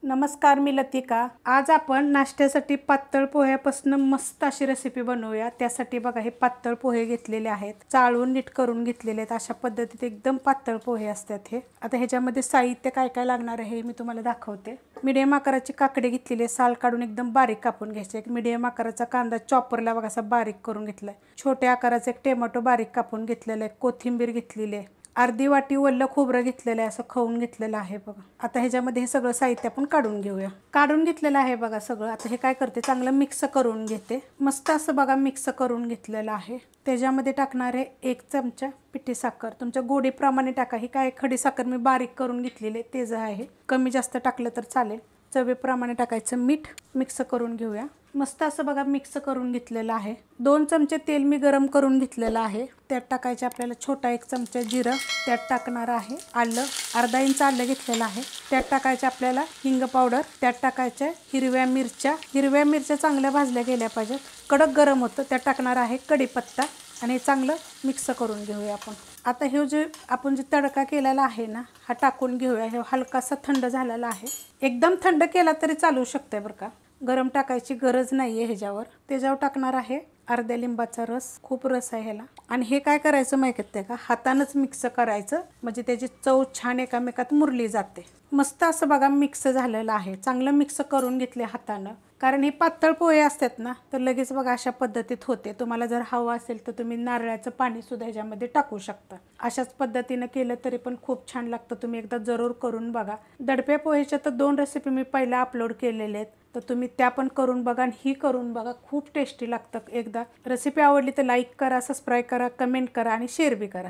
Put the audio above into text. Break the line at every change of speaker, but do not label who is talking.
नमस्कार, मी लतिका। आज आपण नाश्त्यासाठी पातळ पोह्यापासून मस्त अशी रेसिपी बनवूया। त्यासाठी बघा, हे पातळ पोहे घेतलेले आहेत, चाळून नीट करून घेतलेले आहेत। अशा पद्धतीत एकदम पातळ पोहे असतात हे। आता ह्याच्यामध्ये साहित्य काय काय लागणार आहे हे मी तुम्हाला दाखवते। मीडियम आकाराची काकडे घेतलेली, साल काढून एकदम बारीक कापून घ्यायचे। एक मीडियम आकाराचा कांदा चॉपरला बघा असा बारीक करून घेतलाय। छोट्या आकाराचा एक टोमॅटो बारीक कापून घेतलेला आहे। कोथिंबीर घेतलेली आहे। अर्धी वाटी वल्ल खोबरं घेतलेलं आहे, असं खवून घेतलेलं आहे बघा। आता ह्याच्यामध्ये हे सगळं साहित्य आपण काढून घेऊया। काढून घेतलेलं आहे बघा सगळं। आता हे काय करते, चांगलं मिक्स करून घेते। मस्त असं बघा मिक्स करून घेतलेलं आहे। त्याच्यामध्ये टाकणार आहे 1 चमचा पिठी साखर, तुमच्या गोडीप्रमाणे टाका। ही काय खडी साखर मी बारीक करून घेतलेली आहे, ते जे आहे कमी जास्त टाकलं तर चालेल। चवीप्रमाणे टाकायचं मीठ। मिक्स करून घेऊया। मस्त असं बघा मिक्स करून घेतलेलं आहे। 2 चमचे तेल मी गरम करून घेतलेलं आहे, त्यात टाकायचे आपल्याला छोटा 1 चमचा जिरं। त्यात टाकणार आहे आलं, अर्धा इंच आलं घेतलेलं आहे। त्यात टाकायचे आपल्याला हिंग पावडर। त्यात टाकायचे हिरव्या मिरच्या। हिरव्या मिरच्या चांगल्या भाजल्या गेल्या पाहिजेत, कडक गरम होतं। त्यात टाकणार आहे कढीपत्ता आणि हे चांगलं मिक्स करून घेऊया आपण। आता हे जे आपण जे तडका केलेला आहे ना, हा टाकून घेऊया। हे हलकासा थंड झालेला आहे, एकदम थंड केला तरी चालू शकते बरं का, गरम टाकायची गरज नाहीये ह्याच्यावर। त्याच्यावर टाकणार आहे अर्ध्या लिंबाचा रस, खूप रस आहे ह्याला। आणि हे काय करायचं माहिती आहे का, हातानंच मिक्स करायचं, म्हणजे त्याची चव छान एकामेकात मुरली जाते। मस्त असं बघा मिक्स झालेलं आहे, चांगलं मिक्स करून घेतले हातानं। कारण हे पातळ पोहे असतात ना, तर लगेच बघा अशा पद्धतीत होते। तुम्हाला जर हवं असेल तर तुम्ही नारळाचं पाणी सुद्धा ह्याच्यामध्ये टाकू शकता। अशाच पद्धतीनं केलं तरी पण खूप छान लागतं, तुम्ही एकदा जरूर करून बघा। दडप्या पोहेच्या तर 2 रेसिपी मी पहिला अपलोड केलेले आहेत, तर तुम्ही त्या पण करून बघा आणि ही करून बघा, खूप टेस्टी लागतं। एकदा रेसिपी आवडली तर लाईक करा, सबस्क्राईब करा, कमेंट करा आणि शेअर बी करा।